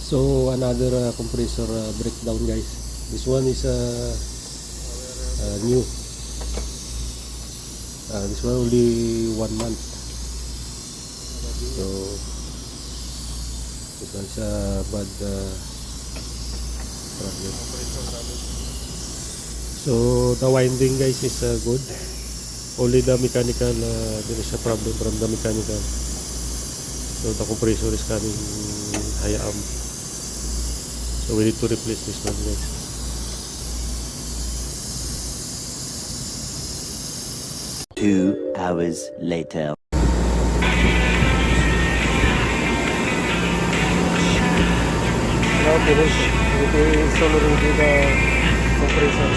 So another compressor breakdown, guys. This one is new. This one only 1 month. So this one's a bad problem. So the winding, guys, is good. Only the mechanical, there is a problem from the mechanical. So the compressor is coming high amp. So we need to replace this one, guys. 2 hours later. Now finish. It is already the compressor.